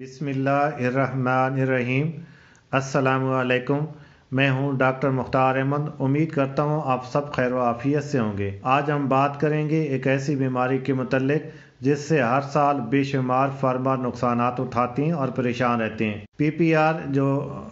बिस्मिल्लाहिर्रहमानिर्रहीम। अस्सलामु अलैकुम। मैं हूं डॉक्टर मुख्तार अहमद। उम्मीद करता हूं आप सब खैर व आफियत से होंगे। आज हम बात करेंगे एक ऐसी बीमारी के मुतल्लिक जिससे हर साल बेशुमार फार्मर नुकसानात उठाते हैं और परेशान रहते हैं। PPR जो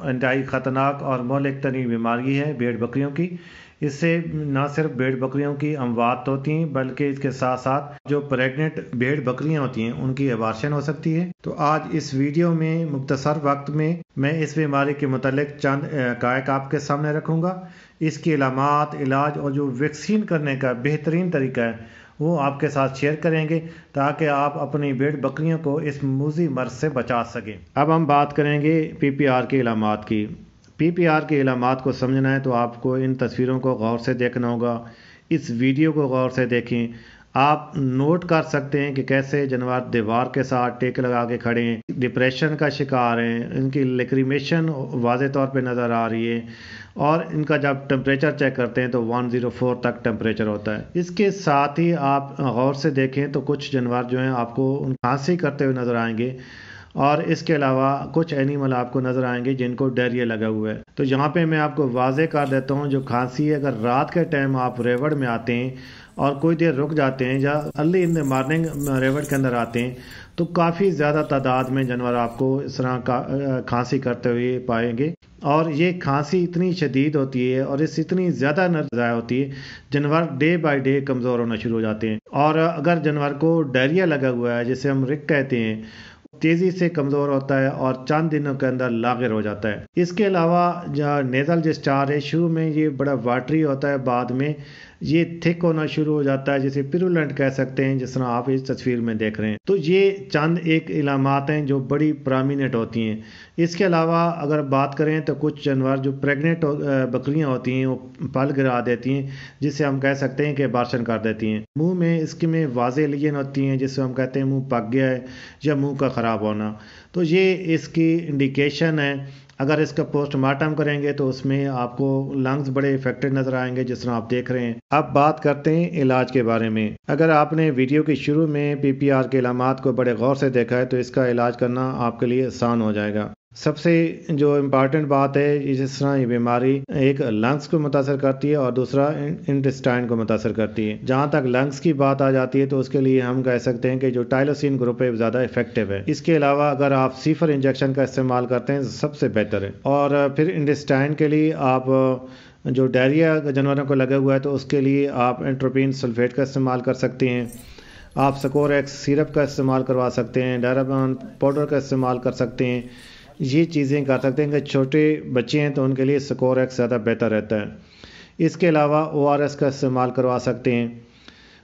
इंतहाई ख़तरनाक और मोहलिक तरीन बीमारी है भेड़ बकरियों की। इससे न सिर्फ भेड़ बकरियों की अमवात होती हैं बल्कि इसके साथ साथ जो प्रेग्नेंट भेड़ बकरियां होती हैं उनकी एबार्शन हो सकती है। तो आज इस वीडियो में मुख्तसर वक्त में मैं इस बीमारी के मुतल्लिक चंद हक़ाइक़ आपके सामने रखूँगा। इसकी अलामात, इलाज और जो वैक्सीन करने का बेहतरीन तरीका है वो आपके साथ शेयर करेंगे ताकि आप अपनी भेड़ बकरियों को इस मूज़ी मर्ज़ से बचा सकें। अब हम बात करेंगे PPR की अलामात की। PPR की अलामात को समझना है तो आपको इन तस्वीरों को गौर से देखना होगा। इस वीडियो को गौर से देखें। आप नोट कर सकते हैं कि कैसे जानवर दीवार के साथ टेक लगा के खड़े हैं, डिप्रेशन का शिकार हैं, इनकी लेक्रीमेशन वाज़े तौर पे नज़र आ रही है और इनका जब टेम्परेचर चेक करते हैं तो 104 तक टेम्परेचर होता है। इसके साथ ही आप गौर से देखें तो कुछ जानवर जो हैं आपको खांसी करते हुए नज़र आएंगे और इसके अलावा कुछ एनिमल आपको नज़र आएंगे जिनको डायरिया लगा हुआ है। तो यहाँ पे मैं आपको वाज़े कर देता हूँ, जो खांसी है अगर रात के टाइम आप रेवड़ में आते हैं और कोई देर रुक जाते हैं या अर्ली इन द मॉर्निंग रेवड़ के अंदर आते हैं तो काफ़ी ज़्यादा तादाद में जानवर आपको इस तरह का खांसी करते हुए पाएंगे। और ये खांसी इतनी शदीद होती है और इस इतनी ज़्यादा ज़ाया होती है, जानवर डे बाय डे कमज़ोर होना शुरू हो जाते हैं। और अगर जानवर को डायरिया लगा हुआ है जिसे हम रिक कहते हैं, तेज़ी से कमज़ोर होता है और चंद दिनों के अंदर लागिर हो जाता है। इसके अलावा जो नेज़ल डिस्चार्ज है शुरू में ये बड़ा वाटरी होता है, बाद में ये थिक होना शुरू हो जाता है जिसे पिरुलेंट कह सकते हैं, जिस तरह आप इस तस्वीर में देख रहे हैं। तो ये चंद एक इलामात हैं जो बड़ी प्रोमिनेंट होती हैं। इसके अलावा अगर बात करें तो कुछ जानवर जो प्रेग्नेंट बकरियां होती हैं वो पल गिरा देती हैं जिसे हम कह सकते हैं कि अबॉर्शन कर देती हैं। मुंह में इसके में वाज़े लीजन होती हैं जिससे हम कहते हैं मुंह पक गया है या मुंह का ख़राब होना। तो ये इसकी इंडिकेशन है। अगर इसका पोस्टमार्टम करेंगे तो उसमें आपको लंग्स बड़े इफेक्टेड नजर आएंगे जिस तरह आप देख रहे हैं। अब बात करते हैं इलाज के बारे में। अगर आपने वीडियो के शुरू में PPR के इलामात को बड़े गौर से देखा है तो इसका इलाज करना आपके लिए आसान हो जाएगा। सबसे जो इम्पॉर्टेंट बात है, जिस तरह ये बीमारी एक लंग्स को मुतासर करती है और दूसरा इंटेस्टाइन को मुतासर करती है। जहाँ तक लंग्स की बात आ जाती है तो उसके लिए हम कह सकते हैं कि जो टाइलोसिन ग्रुप है ज़्यादा इफेक्टिव है। इसके अलावा अगर आप सीफर इंजेक्शन का इस्तेमाल करते हैं तो सबसे बेहतर है। और फिर इंटेस्टाइन के लिए आप जो डायरिया जानवरों को लगा हुआ है तो उसके लिए आप एंट्रोपिन सल्फेट का इस्तेमाल कर सकते हैं। आप स्कोरेक्स सिरप का इस्तेमाल करवा सकते हैं, डायराबान पाउडर का इस्तेमाल कर सकते हैं। ये चीज़ें कर सकते हैं कि छोटे बच्चे हैं तो उनके लिए स्कोरेक्स ज़्यादा बेहतर रहता है। इसके अलावा ORS का इस्तेमाल करवा सकते हैं।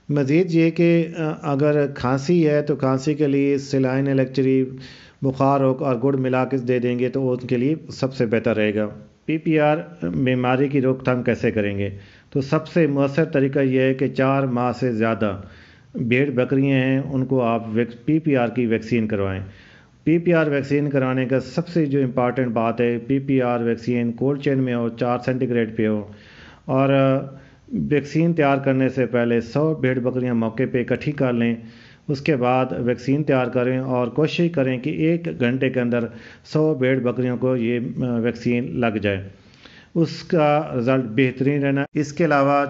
मज़ीद ये कि अगर खांसी है तो खांसी के लिए सलाइन इलेक्ट्री, बुखार हो और गुड़ मिला के दे देंगे तो उनके लिए सबसे बेहतर रहेगा। PPR बीमारी की रोकथाम कैसे करेंगे? तो सबसे मौसर तरीका यह है कि 4 माह से ज़्यादा भेड़ बकरियाँ हैं उनको आप PPR की वैक्सीन करवाएँ। PPR वैक्सीन कराने का सबसे जो इम्पॉर्टेंट बात है, PPR वैक्सीन कोल्ड चेन में हो, 4 सेंटीग्रेड पे हो और वैक्सीन तैयार करने से पहले 100 भेड़ बकरियां मौके पे इकट्ठी कर लें। उसके बाद वैक्सीन तैयार करें और कोशिश करें कि 1 घंटे के अंदर 100 भेड़ बकरियों को ये वैक्सीन लग जाए, उसका रिज़ल्ट बेहतरीन रहना। इसके अलावा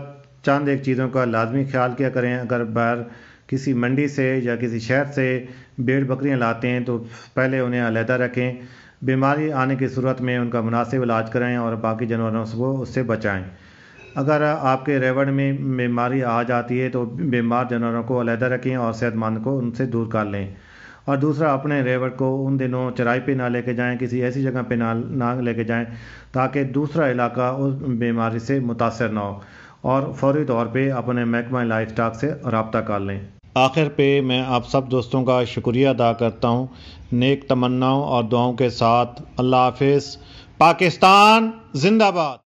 चंद एक चीज़ों का लाजमी ख्याल किया करें। अगर बाहर किसी मंडी से या किसी शहर से भेड़ बकरियां लाते हैं तो पहले उन्हें अलहदा रखें। बीमारी आने की सूरत में उनका मुनासिब इलाज करें और बाकी जानवरों को उससे बचाएं। अगर आपके रेवड़ में बीमारी आ जाती है तो बीमार जानवरों को अलहदा रखें और सेहतमंद को उनसे दूर कर लें। और दूसरा, अपने रेवड़ को उन दिनों चराई पे ना लेके जाएं, किसी ऐसी जगह पे ना लेके जाएं ताकि दूसरा इलाका उस बीमारी से मुतासर ना हो और फौरी तौर पे अपने महकमा लाइफ स्टॉक से रब्ता कर लें। आखिर पे मैं आप सब दोस्तों का शुक्रिया अदा करता हूँ नेक तमन्नाओं और दुआओं के साथ। अल्लाह हाफिज़। पाकिस्तान जिंदाबाद।